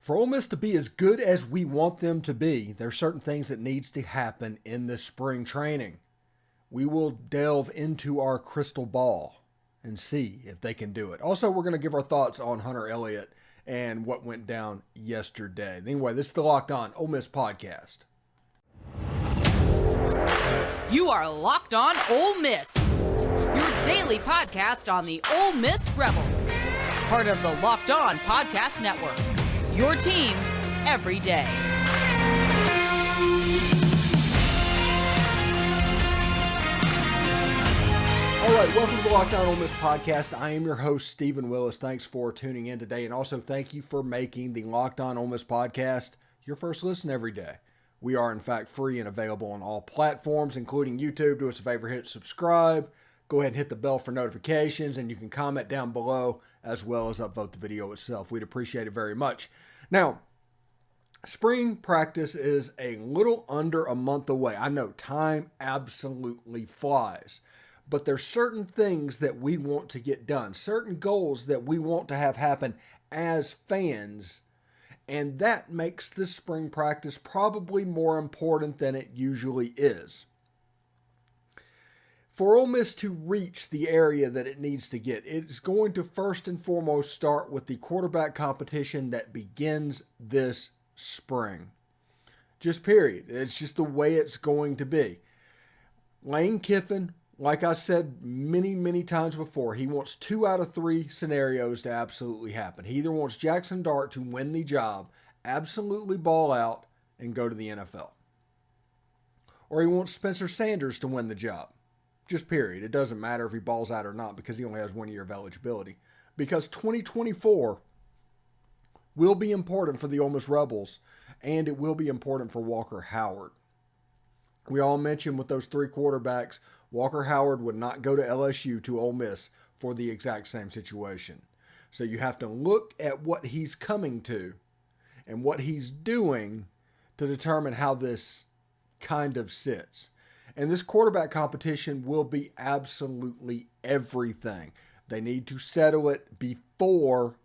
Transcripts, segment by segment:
For Ole Miss to be as good as we want them to be, there are certain things that needs to happen in this spring training. We will delve into our crystal ball and see if they can do it. Also, we're going to give our thoughts on Hunter Elliott and what went down yesterday. Anyway, this is the Locked On Ole Miss Podcast. You are Locked On Ole Miss, your daily podcast on the Ole Miss Rebels. Part of the Locked On Podcast Network, your team every day. All right, welcome to the Locked On Ole Miss Podcast. I am your host, Stephen Willis. Thanks for tuning in today, and also thank you for making the Locked On Ole Miss Podcast your first listen every day. We are, in fact, free and available on all platforms, including YouTube. Do us a favor, hit subscribe. Go ahead and hit the bell for notifications, and you can comment down below as well as upvote the video itself. We'd appreciate it very much. Now, spring practice is a little under a month away. I know time absolutely flies, but there's certain things that we want to get done, certain goals that we want to have happen as fans, and that makes this spring practice probably more important than it usually is. For Ole Miss to reach the area that it needs to get, it's going to first and foremost start with the quarterback competition that begins this spring. Just period. It's just the way it's going to be. Lane Kiffin, like I said many times before, he wants 2 out of 3 scenarios to absolutely happen. He either wants Jaxson Dart to win the job, absolutely ball out, and go to the NFL. Or he wants Spencer Sanders to win the job. Just period. It doesn't matter if he balls out or not because he only has 1 year of eligibility. Because 2024 will be important for the Ole Miss Rebels, and it will be important for Walker Howard. We all mentioned with those 3 quarterbacks, Walker Howard would not go to LSU to Ole Miss for the exact same situation. So you have to look at what he's coming to and what he's doing to determine how this kind of sits. And this quarterback competition will be absolutely everything. They need to settle it before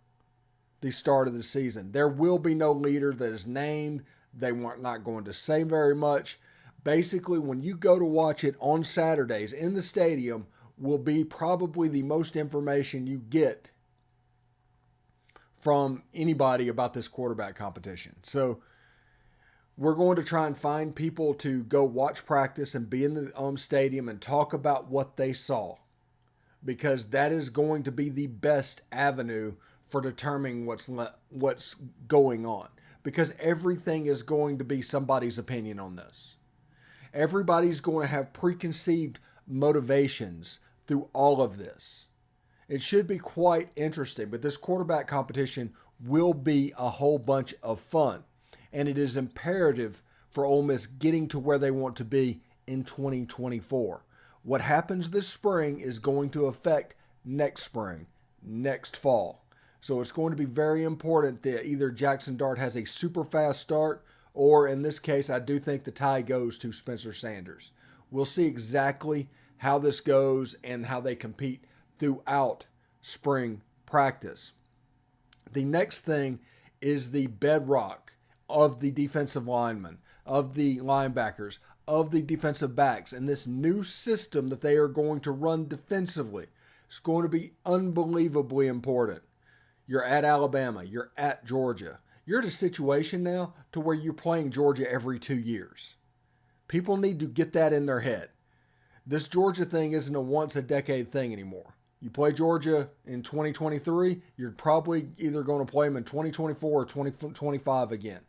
the start of the season. There will be no leader that is named. They weren't not going to say very much. Basically, when you go to watch it on Saturdays in the stadium, will be probably the most information you get from anybody about this quarterback competition. So we're going to try and find people to go watch practice and be in the stadium and talk about what they saw, because that is going to be the best avenue for determining what's going on, because everything is going to be somebody's opinion on this. Everybody's going to have preconceived motivations through all of this. It should be quite interesting, but this quarterback competition will be a whole bunch of fun. And it is imperative for Ole Miss getting to where they want to be in 2024. What happens this spring is going to affect next spring, next fall. So it's going to be very important that either Jaxson Dart has a super fast start, or in this case, I do think the tie goes to Spencer Sanders. We'll see exactly how this goes and how they compete throughout spring practice. The next thing is the bedrock of the defensive linemen, of the linebackers, of the defensive backs, and this new system that they are going to run defensively is going to be unbelievably important. You're at Alabama, you're at Georgia. You're in a situation now to where you're playing Georgia every 2 years. People need to get that in their head. This Georgia thing isn't a once-a-decade thing anymore. You play Georgia in 2023, you're probably either going to play them in 2024 or 2025 again,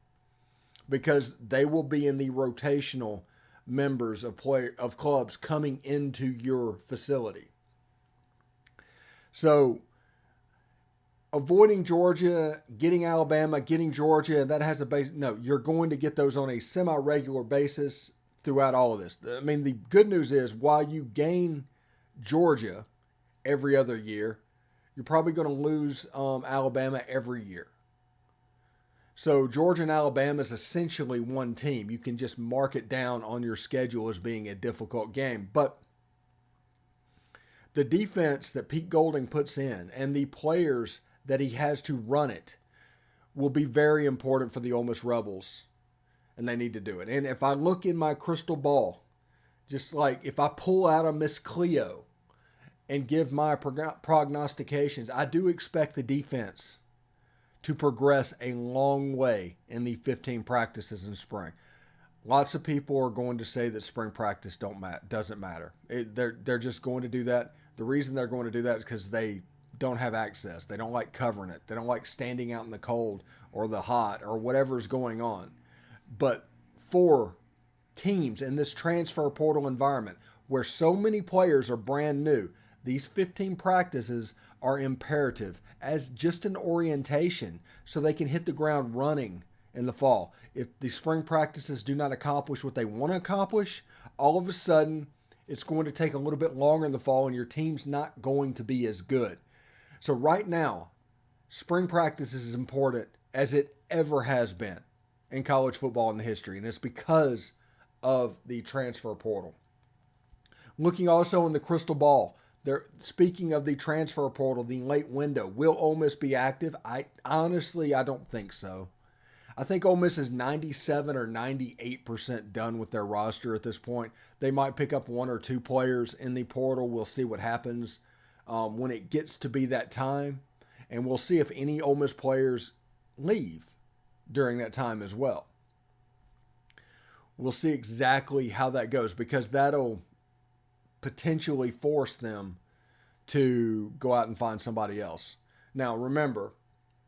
because they will be in the rotational members of clubs coming into your facility. So avoiding Georgia, getting Alabama, getting Georgia, that has a base. No, you're going to get those on a semi-regular basis throughout all of this. I mean, the good news is while you gain Georgia every other year, you're probably going to lose Alabama every year. So Georgia and Alabama is essentially one team. You can just mark it down on your schedule as being a difficult game. But the defense that Pete Golding puts in and the players that he has to run it will be very important for the Ole Miss Rebels, and they need to do it. And if I look in my crystal ball, just like if I pull out a Miss Cleo and give my prognostications, I do expect the defense to progress a long way in the 15 practices in spring. Lots of people are going to say that spring practice doesn't matter. They're just going to do that. The reason they're going to do that is because they don't have access. They don't like covering it. They don't like standing out in the cold or the hot or whatever's going on. But for teams in this transfer portal environment where so many players are brand new, these 15 practices are imperative as just an orientation so they can hit the ground running in the fall. If the spring practices do not accomplish what they want to accomplish, all of a sudden it's going to take a little bit longer in the fall and your team's not going to be as good. So right now, spring practice is as important as it ever has been in college football in the history, and it's because of the transfer portal. Looking also in the crystal ball, speaking of the transfer portal, the late window, will Ole Miss be active? I don't think so. I think Ole Miss is 97 or 98% done with their roster at this point. They might pick up one or two players in the portal. We'll see what happens when it gets to be that time. And we'll see if any Ole Miss players leave during that time as well. We'll see exactly how that goes because that'll potentially force them to go out and find somebody else. Now, remember,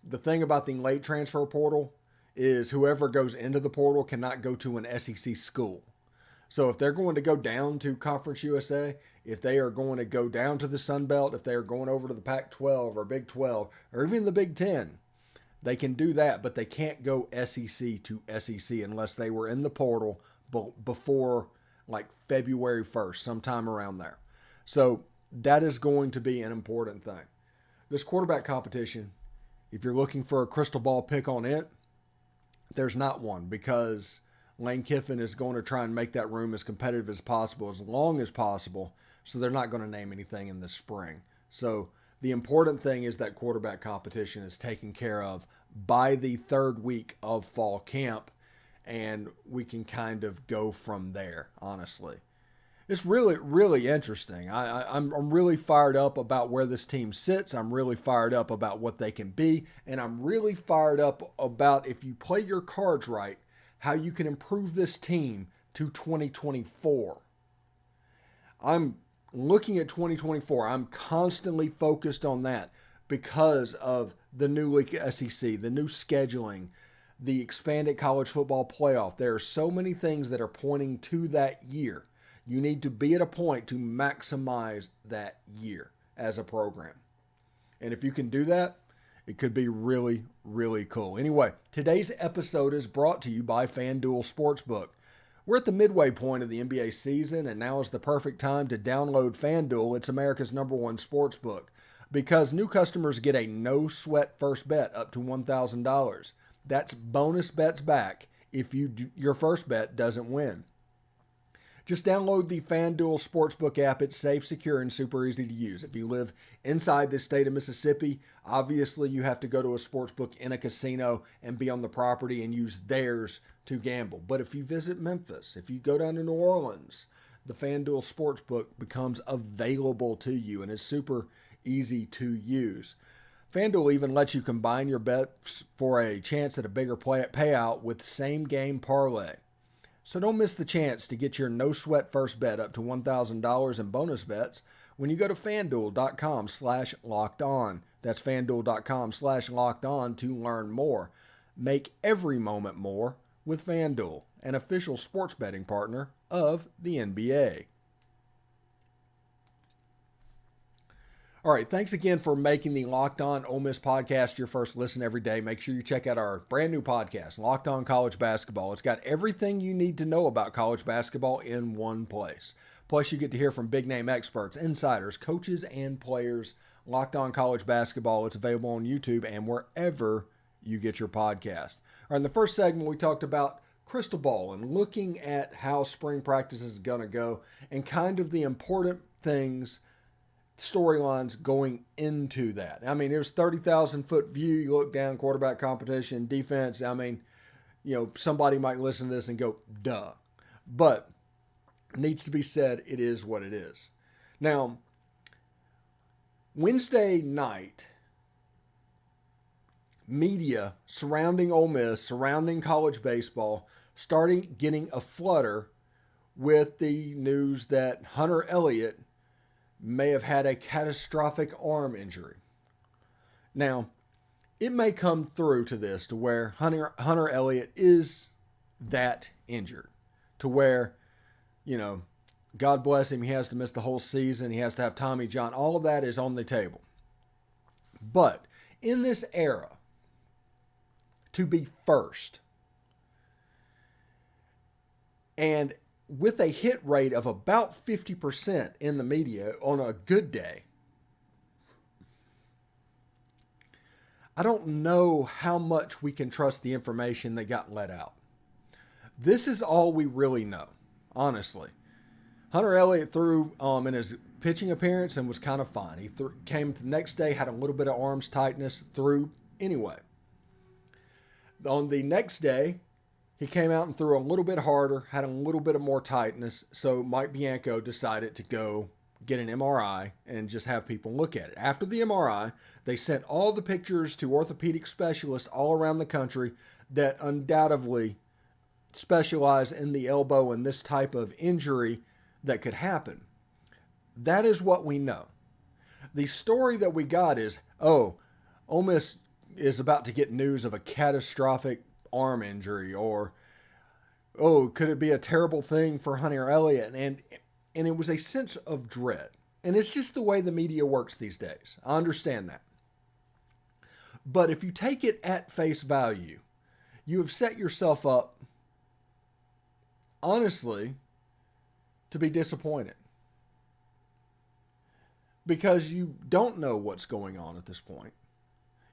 the thing about the late transfer portal is whoever goes into the portal cannot go to an SEC school. So if they're going to go down to Conference USA, if they are going to go down to the Sun Belt, if they are going over to the Pac-12 or Big 12 or even the Big 10, they can do that, but they can't go SEC to SEC unless they were in the portal before like February 1st, sometime around there. So that is going to be an important thing. This quarterback competition, if you're looking for a crystal ball pick on it, there's not one because Lane Kiffin is going to try and make that room as competitive as possible, as long as possible. So they're not going to name anything in the spring. So the important thing is that quarterback competition is taken care of by the third week of fall camp, and we can kind of go from there, honestly. It's really, really interesting. I'm really fired up about where this team sits. I'm really fired up about what they can be, and I'm really fired up about, if you play your cards right, how you can improve this team to 2024. I'm looking at 2024. I'm constantly focused on that because of the new League SEC, the new scheduling, the expanded college football playoff. There are so many things that are pointing to that year. You need to be at a point to maximize that year as a program. And if you can do that, it could be really, really cool. Anyway, today's episode is brought to you by FanDuel Sportsbook. We're at the midway point of the NBA season, and now is the perfect time to download FanDuel. It's America's #1 sportsbook because new customers get a no-sweat first bet up to $1,000. That's bonus bets back if your first bet doesn't win. Just download the FanDuel Sportsbook app. It's safe, secure, and super easy to use. If you live inside the state of Mississippi, obviously you have to go to a sportsbook in a casino and be on the property and use theirs to gamble. But if you visit Memphis, if you go down to New Orleans, the FanDuel Sportsbook becomes available to you and it's super easy to use. FanDuel even lets you combine your bets for a chance at a bigger payout with same-game parlay. So don't miss the chance to get your no-sweat first bet up to $1,000 in bonus bets when you go to FanDuel.com/lockedon. That's FanDuel.com/lockedon to learn more. Make every moment more with FanDuel, an official sports betting partner of the NBA. All right, thanks again for making the Locked On Ole Miss podcast your first listen every day. Make sure you check out our brand new podcast, Locked On College Basketball. It's got everything you need to know about college basketball in one place. Plus, you get to hear from big-name experts, insiders, coaches, and players. Locked On College Basketball. It's available on YouTube and wherever you get your podcast. All right, in the first segment, we talked about crystal ball and looking at how spring practice is going to go and kind of the important things storylines going into that. I mean, there's 30,000-foot view. You look down, quarterback competition, defense. I mean, somebody might listen to this and go, duh. But it needs to be said, it is what it is. Now, Wednesday night, media surrounding Ole Miss, surrounding college baseball, starting getting a flutter with the news that Hunter Elliott may have had a catastrophic arm injury. Now, it may come through to this to where Hunter Elliott is that injured, to where, God bless him, he has to miss the whole season, he has to have Tommy John, all of that is on the table. But in this era, to be first, and with a hit rate of about 50% in the media on a good day, I don't know how much we can trust the information that got let out. This is all we really know, honestly. Hunter Elliott threw in his pitching appearance and was kind of fine. He came the next day, had a little bit of arms tightness, threw anyway. On the next day, he came out and threw a little bit harder, had a little bit of more tightness, so Mike Bianco decided to go get an MRI and just have people look at it. After the MRI, they sent all the pictures to orthopedic specialists all around the country that undoubtedly specialize in the elbow and this type of injury that could happen. That is what we know. The story that we got is, Ole Miss is about to get news of a catastrophic arm injury, or could it be a terrible thing for Hunter Elliott? And it was a sense of dread. And it's just the way the media works these days. I understand that. But if you take it at face value, you have set yourself up, honestly, to be disappointed. Because you don't know what's going on at this point.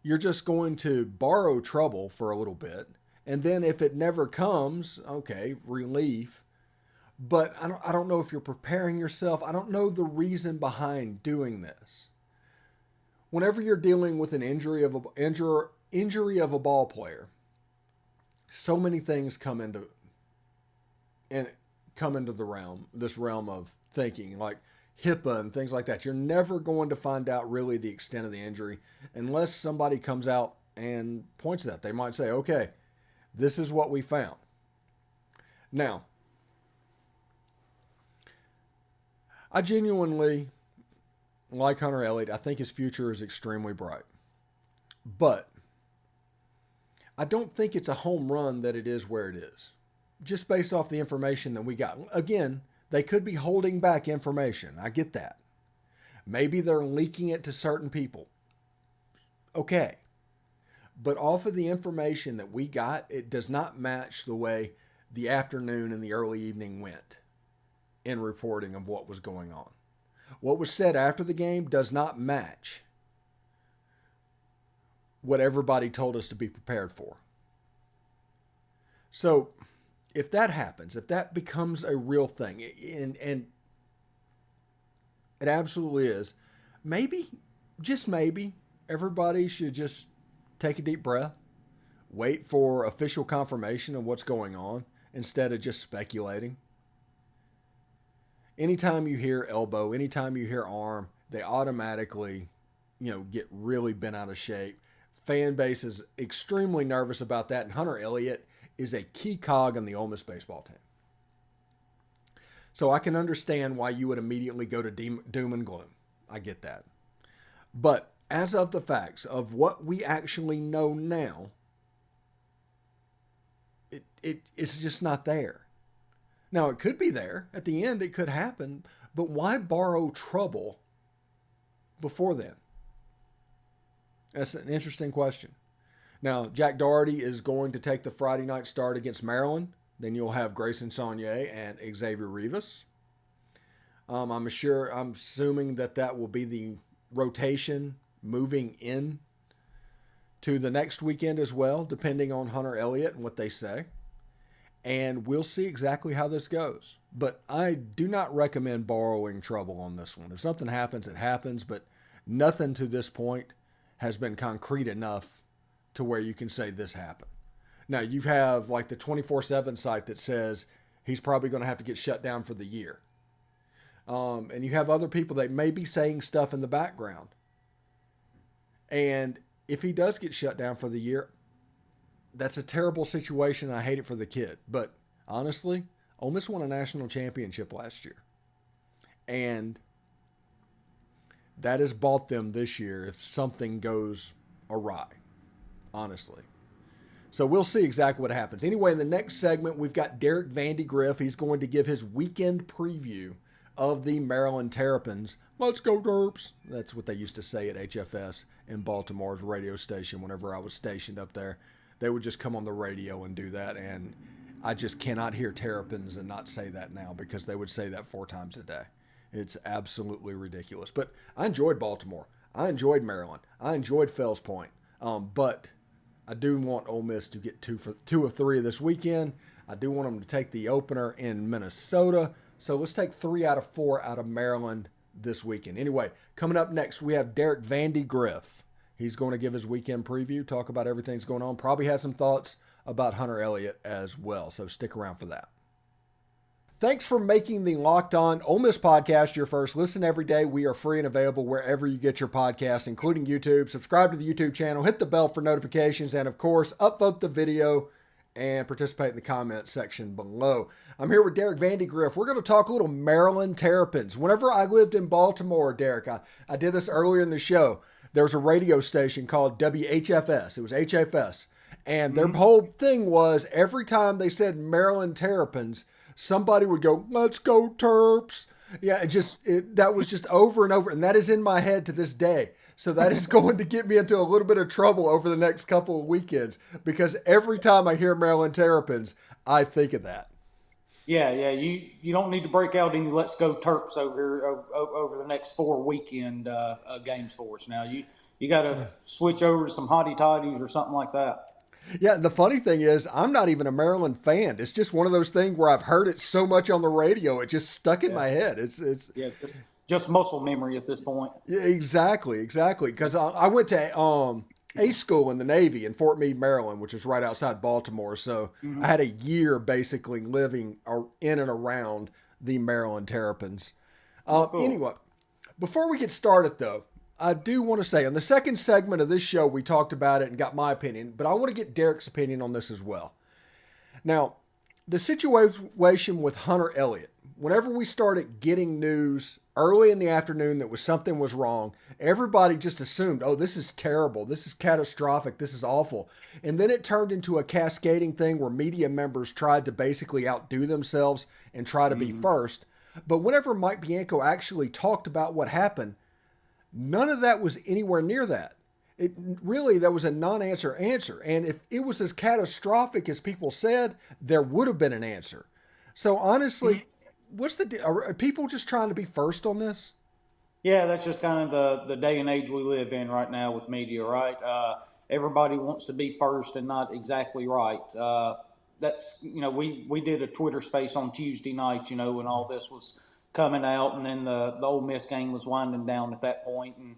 You're just going to borrow trouble for a little bit. And then if it never comes, okay, relief. But I don't know if you're preparing yourself. I don't know the reason behind doing this. Whenever you're dealing with an injury of a ball player, so many things come into this realm of thinking, like HIPAA and things like that. You're never going to find out really the extent of the injury unless somebody comes out and points at that. They might say, okay, this is what we found. Now, I genuinely like Hunter Elliott. I think his future is extremely bright. But I don't think it's a home run that it is where it is. Just based off the information that we got. Again, they could be holding back information. I get that. Maybe they're leaking it to certain people. Okay. But off of the information that we got, it does not match the way the afternoon and the early evening went in reporting of what was going on. What was said after the game does not match what everybody told us to be prepared for. So, if that happens, if that becomes a real thing, and it absolutely is, maybe, just maybe, everybody should just take a deep breath, wait for official confirmation of what's going on instead of just speculating. Anytime you hear elbow, anytime you hear arm, they automatically, get really bent out of shape. Fan base is extremely nervous about that, and Hunter Elliott is a key cog in the Ole Miss baseball team. So I can understand why you would immediately go to doom and gloom. I get that. But as of the facts of what we actually know now, it's just not there. Now, it could be there. At the end, it could happen. But why borrow trouble before then? That's an interesting question. Now, Jack Dougherty is going to take the Friday night start against Maryland. Then you'll have Grayson Saunier and Xavier Rivas. I'm assuming that will be the rotation moving in to the next weekend as well, depending on Hunter Elliott and what they say. and we'll see exactly how this goes. But I do not recommend borrowing trouble on this one. If something happens, it happens, but nothing to this point has been concrete enough to where you can say this happened. Now, you have like the 24/7 site that says he's probably going to have to get shut down for the year. And you have other people that may be saying stuff in the background. And if he does get shut down for the year, that's a terrible situation. I hate it for the kid. But honestly, Ole Miss won a national championship last year. And that has bought them this year if something goes awry, honestly. So we'll see exactly what happens. Anyway, in the next segment, we've got Derek Vandygriff. He's going to give his weekend preview of the Maryland Terrapins. Let's go, Terps. That's what they used to say at HFS in Baltimore's radio station whenever I was stationed up there. They would just come on the radio and do that, and I just cannot hear Terrapins and not say that now because they would say that 4 times a day. It's absolutely ridiculous. But I enjoyed Baltimore. I enjoyed Maryland. I enjoyed Fells Point. But I do want Ole Miss to get 2 of 3 this weekend. I do want them to take the opener in Minnesota. So let's take 3 out of 4 out of Maryland this weekend. Anyway, coming up next, we have Derek Vandygriff. He's going to give his weekend preview, talk about everything that's going on. Probably has some thoughts about Hunter Elliott as well. So stick around for that. Thanks for making the Locked On Ole Miss podcast your first listen every day. We are free and available wherever you get your podcasts, including YouTube. Subscribe to the YouTube channel, hit the bell for notifications, and of course, upvote the video and participate in the comment section below. I'm here with Derek Vandygriff. We're going to talk a little Maryland Terrapins. Whenever I lived in Baltimore, Derek, I did this earlier in the show. There was a radio station called WHFS. It was HFS. And their whole thing was every time they said Maryland Terrapins, somebody would go, "Let's go Terps." Yeah, that was just over and over. And that is in my head to this day. So that is going to get me into a little bit of trouble over the next couple of weekends because every time I hear Maryland Terrapins, I think of that. Yeah. You don't need to break out any "Let's go Terps" over the next 4 weekend games for us. Now you got to switch over to some hottie toddies or something like that. Yeah, the funny thing is, I'm not even a Maryland fan. It's just one of those things where I've heard it so much on the radio, it just stuck in my head. It's just muscle memory at this point. Yeah, exactly. Because I went to a school in the Navy in Fort Meade, Maryland, which is right outside Baltimore. So I had a year basically living in and around the Maryland Terrapins. Cool. Anyway, before we get started, though, I do want to say, on the second segment of this show, we talked about it and got my opinion, but I want to get Derek's opinion on this as well. Now, the situation with Hunter Elliott, whenever we started getting news early in the afternoon that something was wrong, everybody just assumed, oh, this is terrible, this is catastrophic, this is awful. And then it turned into a cascading thing where media members tried to basically outdo themselves and try to be first. But whenever Mike Bianco actually talked about what happened, none of that was anywhere near that. That was a non-answer answer. And if it was as catastrophic as people said, there would have been an answer. So honestly, are people just trying to be first on this? Yeah, that's just kind of the day and age we live in right now with media, right? Everybody wants to be first and not exactly right. That's, we did a Twitter space on Tuesday night, when all this was coming out, and then the Ole Miss game was winding down at that point. And,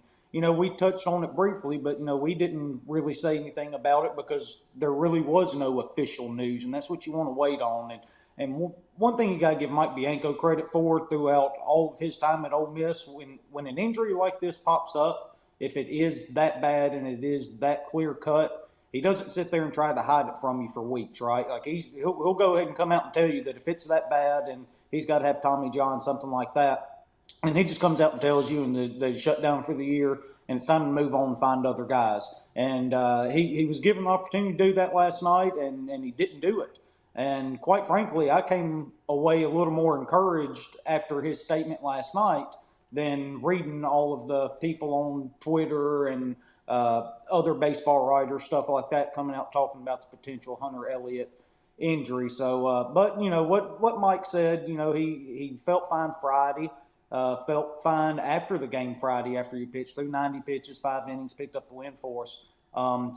we touched on it briefly, but, we didn't really say anything about it because there really was no official news, and that's what you want to wait on. And one thing you got to give Mike Bianco credit for throughout all of his time at Ole Miss, when an injury like this pops up, if it is that bad and it is that clear cut, he doesn't sit there and try to hide it from you for weeks, right? Like he'll go ahead and come out and tell you that if it's that bad and he's got to have Tommy John, something like that, and he just comes out and tells you, and they shut down for the year, and it's time to move on and find other guys. And he was given the opportunity to do that last night, and he didn't do it. And quite frankly, I came away a little more encouraged after his statement last night than reading all of the people on Twitter and other baseball writers, stuff like that, coming out talking about the potential Hunter Elliott injury. So, but what Mike said, he felt fine Friday, felt fine after the game Friday, after he pitched through 90 pitches, 5 innings, picked up the win for us.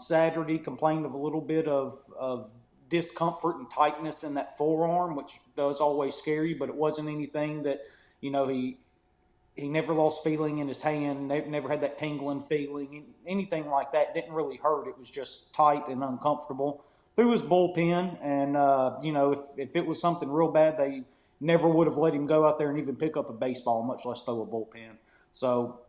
Saturday complained of a little bit of discomfort and tightness in that forearm, which does always scare you, but it wasn't anything that, he never lost feeling in his hand, never had that tingling feeling, anything like that. Didn't really hurt. It was just tight and uncomfortable. Through his bullpen, and, if it was something real bad, they never would have let him go out there and even pick up a baseball, much less throw a bullpen. So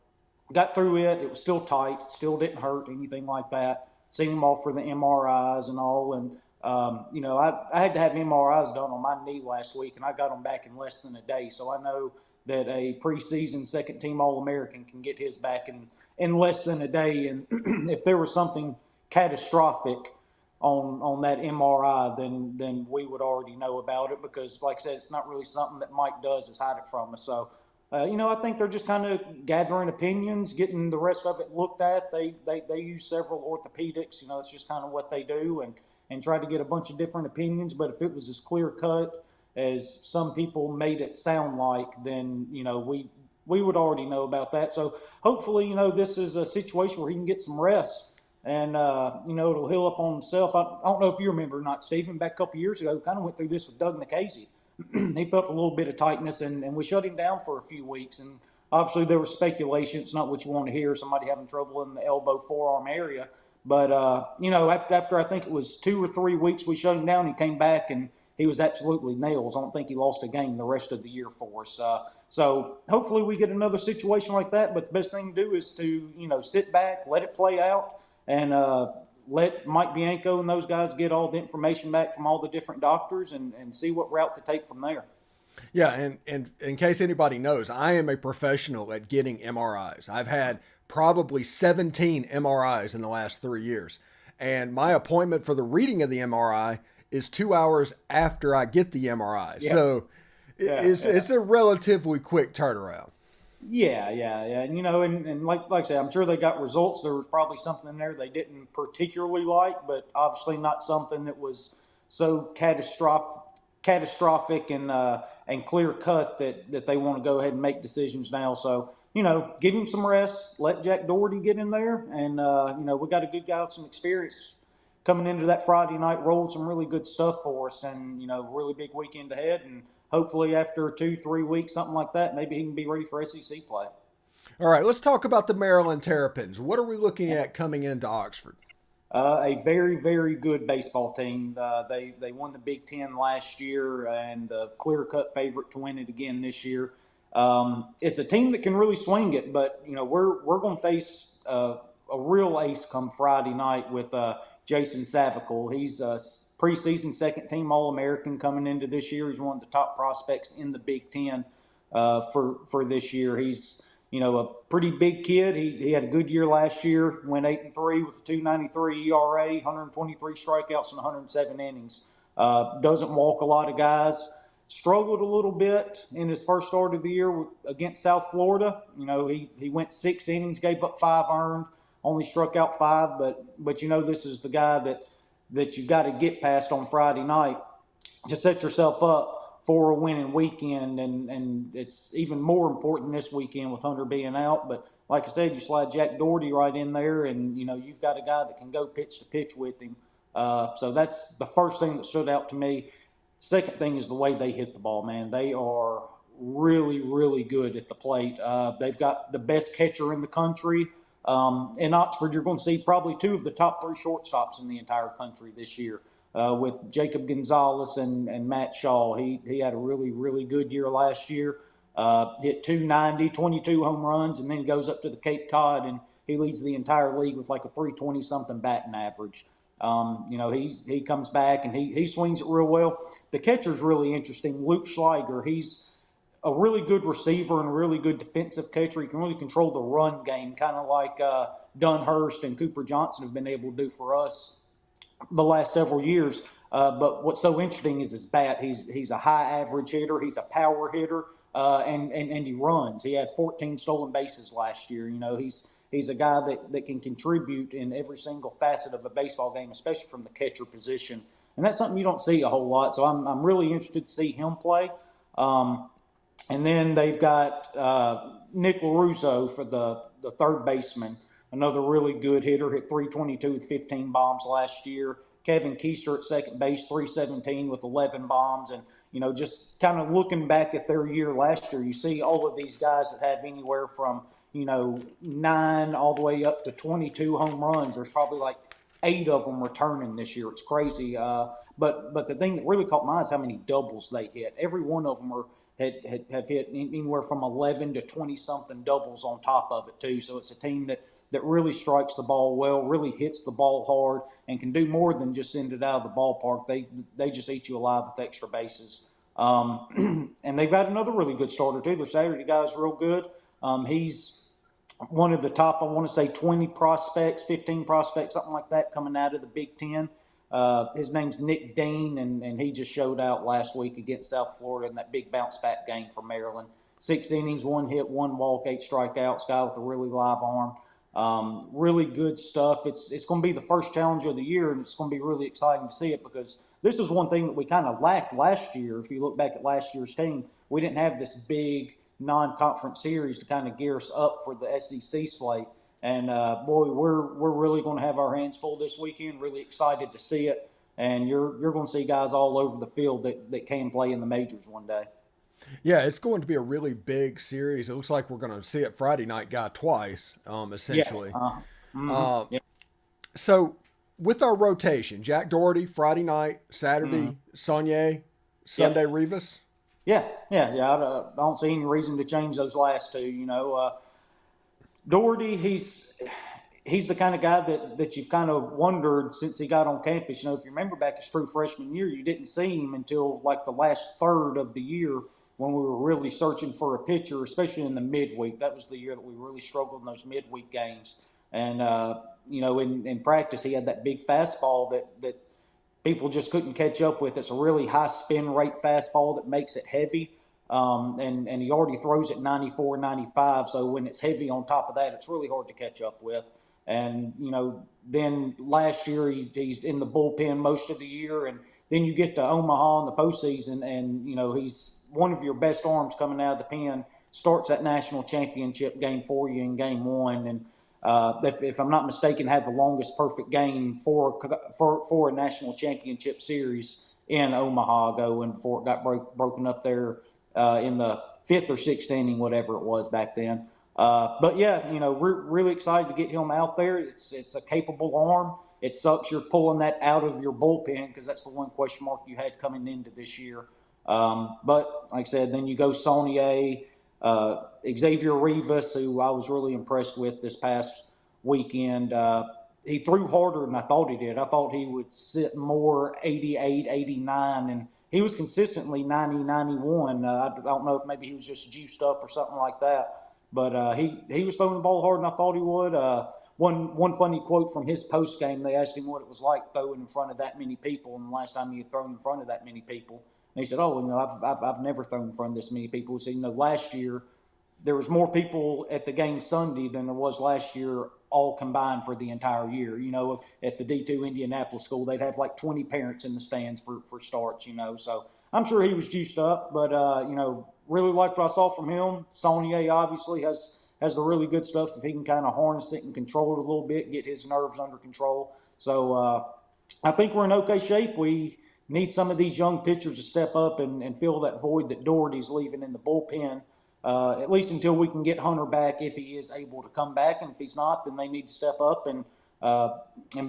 got through it. It was still tight. It still didn't hurt, anything like that. Seen him off for the MRIs and all. And, I had to have MRIs done on my knee last week, and I got them back in less than a day. So I know that a preseason second-team All-American can get his back in less than a day. And if there was something catastrophic on that MRI, then we would already know about it, because, like I said, it's not really something that Mike does is hide it from us. So, I think they're just kind of gathering opinions, getting the rest of it looked at. They use several orthopedics. It's just kind of what they do, and try to get a bunch of different opinions. But if it was as clear-cut as some people made it sound like, then, we would already know about that. So hopefully, this is a situation where he can get some rest, and, it'll heal up on himself. I don't know if you remember or not, Stephen, back a couple of years ago, kind of went through this with Doug Nikhazy. He felt a little bit of tightness, and we shut him down for a few weeks. And obviously there was speculation. It's not what you want to hear, somebody having trouble in the elbow, forearm area. But, after I think it was 2 or 3 weeks we shut him down, he came back and he was absolutely nails. I don't think he lost a game the rest of the year for us. So hopefully we get another situation like that. But the best thing to do is to, sit back, let it play out, and let Mike Bianco and those guys get all the information back from all the different doctors and see what route to take from there. Yeah, and in case anybody knows, I am a professional at getting MRIs. I've had probably 17 MRIs in the last 3 years. And my appointment for the reading of the MRI is 2 hours after I get the MRI. Yeah. So it's a relatively quick turnaround. Yeah. And, and like I said, I'm sure they got results. There was probably something in there they didn't particularly like, but obviously not something that was so catastrophic and clear cut that they want to go ahead and make decisions now. So, give him some rest, let Jack Dougherty get in there. And, we got a good guy with some experience coming into that Friday night, rolled some really good stuff for us, and, really big weekend ahead. And hopefully after 2-3 weeks, something like that, maybe he can be ready for SEC play. All right, let's talk about the Maryland Terrapins. What are we looking at coming into Oxford? A very, very good baseball team. They won the Big Ten last year, and the clear-cut favorite to win it again this year. It's a team that can really swing it, but we're going to face a real ace come Friday night with Jason Savicle. He's a preseason second-team All-American coming into this year. He's one of the top prospects in the Big Ten for this year. He's a pretty big kid. He had a good year last year, went 8-3 with a 2.93 ERA, 123 strikeouts in 107 innings. Doesn't walk a lot of guys. Struggled a little bit in his first start of the year against South Florida. He went 6 innings, gave up 5 earned, only struck out 5. But this is the guy that you got to get past on Friday night to set yourself up for a winning weekend. And it's even more important this weekend with Hunter being out. But like I said, you slide Jack Dougherty right in there, and, you've got a guy that can go pitch to pitch with him. So that's the first thing that stood out to me. Second thing is the way they hit the ball, man. They are really, really good at the plate. They've got the best catcher in the country. In Oxford, you're going to see probably 2 of the top 3 shortstops in the entire country this year, with Jacob Gonzalez and Matt Shaw. He had a really, really good year last year. Hit 290, 22 home runs, and then goes up to the Cape Cod, and he leads the entire league with like a 320-something batting average. He comes back and he swings it real well. The catcher's really interesting. Luke Schleiger, he's a really good receiver and a really good defensive catcher. He can really control the run game, kind of like Dunhurst and Cooper Johnson have been able to do for us the last several years. But what's so interesting is his bat. He's a high average hitter. He's a power hitter, and he runs. He had 14 stolen bases last year. He's a guy that can contribute in every single facet of a baseball game, especially from the catcher position. And that's something you don't see a whole lot. So I'm really interested to see him play. And then they've got Nick LaRusso for the third baseman, another really good hitter, hit 322 with 15 bombs last year. Kevin Keister at second base, 317 with 11 bombs. And, just kind of looking back at their year last year, you see all of these guys that have anywhere from, 9 all the way up to 22 home runs. There's probably like 8 of them returning this year. It's crazy. But the thing that really caught my eye is how many doubles they hit. Every one of them have hit anywhere from 11 to 20-something doubles on top of it, too. So it's a team that really strikes the ball well, really hits the ball hard, and can do more than just send it out of the ballpark. They just eat you alive with extra bases. And they've got another really good starter, too. Their Saturday guy's real good. He's one of the top, I want to say 20 prospects, 15 prospects, something like that, coming out of the Big Ten. His name's Nick Dean, and he just showed out last week against South Florida in that big bounce-back game for Maryland. 6 innings, 1 hit, 1 walk, 8 strikeouts, guy with a really live arm. Really good stuff. It's going to be the first challenge of the year, and it's going to be really exciting to see it because this is one thing that we kind of lacked last year. If you look back at last year's team, we didn't have this big non-conference series to kind of gear us up for the SEC slate. And, boy, we're really going to have our hands full this weekend. Really excited to see it. And you're going to see guys all over the field that can play in the majors one day. Yeah, it's going to be a really big series. It looks like we're going to see a Friday night guy twice, essentially. Yeah. So with our rotation, Jack Dougherty, Friday night, Saturday, Saunier, Sunday, Rivas. Yeah. I don't see any reason to change those last two. Dougherty, he's the kind of guy that you've kind of wondered since he got on campus. If you remember back his true freshman year, you didn't see him until like the last third of the year when we were really searching for a pitcher, especially in the midweek. That was the year that we really struggled in those midweek games. And, in practice, he had that big fastball that people just couldn't catch up with. It's a really high spin rate fastball that makes it heavy. And he already throws at 94, 95. So when it's heavy on top of that, it's really hard to catch up with. And, then last year he's in the bullpen most of the year. And then you get to Omaha in the postseason and, he's one of your best arms coming out of the pen, starts that national championship game for you in game 1. And if I'm not mistaken, had the longest perfect game for a national championship series in Omaha going before it got broken up there in the 5th or 6th inning, whatever it was back then. But yeah, we're really excited to get him out there. It's a capable arm. It sucks you're pulling that out of your bullpen because that's the one question mark you had coming into this year. But like I said, then you go Saunier, Xavier Rivas, who I was really impressed with this past weekend. He threw harder than I thought he did. I thought he would sit more 88, 89, and he was consistently 90, 91. I don't know if maybe he was just juiced up or something like that, but he was throwing the ball harder than I thought he would. One funny quote from his post game, they asked him what it was like throwing in front of that many people, and the last time he had thrown in front of that many people. And he said, I've never thrown in front of this many people. He said, last year there was more people at the game Sunday than there was last year all combined for the entire year. At the D2 Indianapolis school, they'd have like 20 parents in the stands for starts, So I'm sure he was juiced up, but, really liked what I saw from him. Saunier obviously has the really good stuff if he can kind of harness it and control it a little bit, get his nerves under control. So I think we're in okay shape. We need some of these young pitchers to step up and fill that void that Dougherty's leaving in the bullpen, at least until we can get Hunter back if he is able to come back. And if he's not, then they need to step up and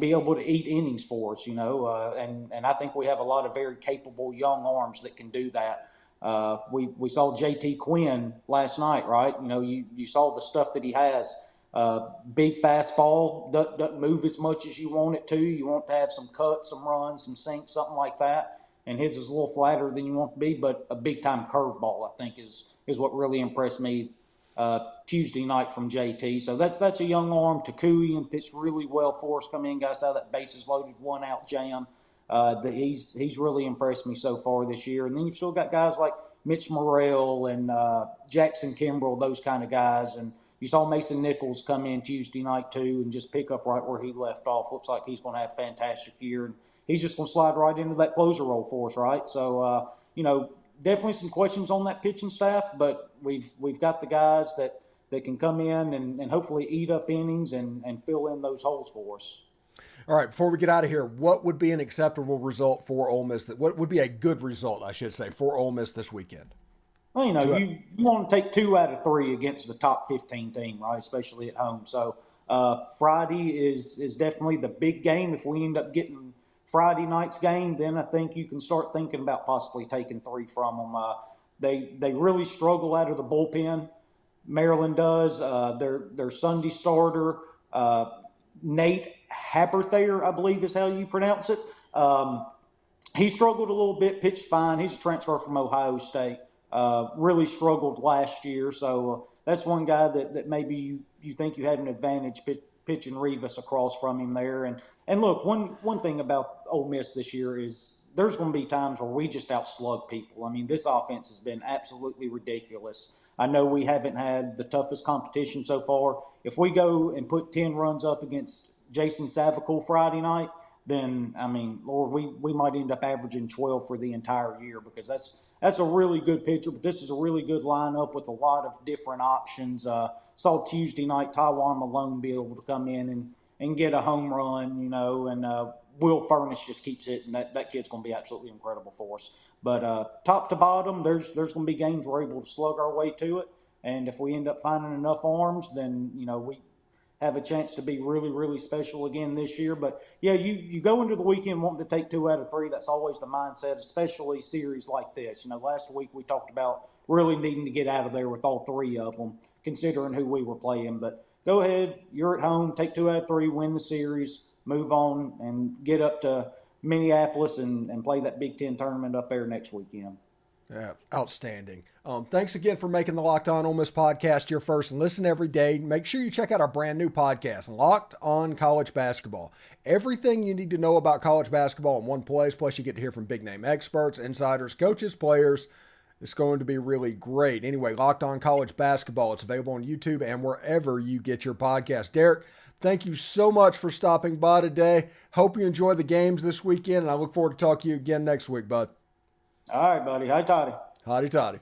be able to eat innings for us, and I think we have a lot of very capable young arms that can do that. We saw JT Quinn last night, right? You saw the stuff that he has. Big fastball, doesn't move as much as you want it to. You want to have some cuts, some runs, some sinks, something like that. And his is a little flatter than you want to be, but a big-time curveball, I think, is what really impressed me Tuesday night from JT. So that's a young arm. Takuian pitched really well for us. Come in, guys, out of that bases-loaded, one-out jam. He's really impressed me so far this year. And then you've still got guys like Mitch Morrell and Jackson Kimbrell, those kind of guys. And you saw Mason Nichols come in Tuesday night, too, and just pick up right where he left off. Looks like he's going to have a fantastic year. And he's just going to slide right into that closer role for us, right? So, definitely some questions on that pitching staff, but we've got the guys that can come in and hopefully eat up innings and fill in those holes for us. All right, before we get out of here, what would be an acceptable result for Ole Miss? What would be a good result, I should say, for Ole Miss this weekend? Well, you want to take 2 out of 3 against the top 15 team, right? Especially at home. So Friday is definitely the big game. If we end up getting Friday night's game, then I think you can start thinking about possibly taking 3 from them. They really struggle out of the bullpen. Maryland does. Their Sunday starter, Nate Haberthair, I believe is how you pronounce it. He struggled a little bit, pitched fine. He's a transfer from Ohio State. Really struggled last year. So that's one guy that maybe you think you had an advantage pitching Rivas across from him there. And look, one thing about Ole Miss this year is there's going to be times where we just outslug people. I mean, this offense has been absolutely ridiculous. I know we haven't had the toughest competition so far. If we go and put 10 runs up against Jason Savicle Friday night, then, I mean, Lord, we might end up averaging 12 for the entire year, because that's a really good pitcher. But this is a really good lineup with a lot of different options. Saw Tuesday night Taiwan Malone be able to come in and get a home run, and Will Furnish just keeps hitting. That kid's going to be absolutely incredible for us. But top to bottom, there's going to be games we're able to slug our way to it. And if we end up finding enough arms, then, we have a chance to be really, really special again this year. But, yeah, you go into the weekend wanting to take 2 out of 3. That's always the mindset, especially series like this. Last week we talked about really needing to get out of there with all 3 of them, considering who we were playing. But go ahead, you're at home, take 2 out of 3, win the series, move on, and get up to Minneapolis and play that Big Ten tournament up there next weekend. Yeah, outstanding. Thanks again for making the Locked On Ole Miss podcast your first and listen every day. Make sure you check out our brand new podcast, Locked On College Basketball. Everything you need to know about college basketball in one place, plus you get to hear from big name experts, insiders, coaches, players. It's going to be really great. Anyway, Locked On College Basketball. It's available on YouTube and wherever you get your podcast. Derek, thank you so much for stopping by today. Hope you enjoy the games this weekend, and I look forward to talking to you again next week, bud. All right, buddy. Hi, Toddy. Hotty toddy.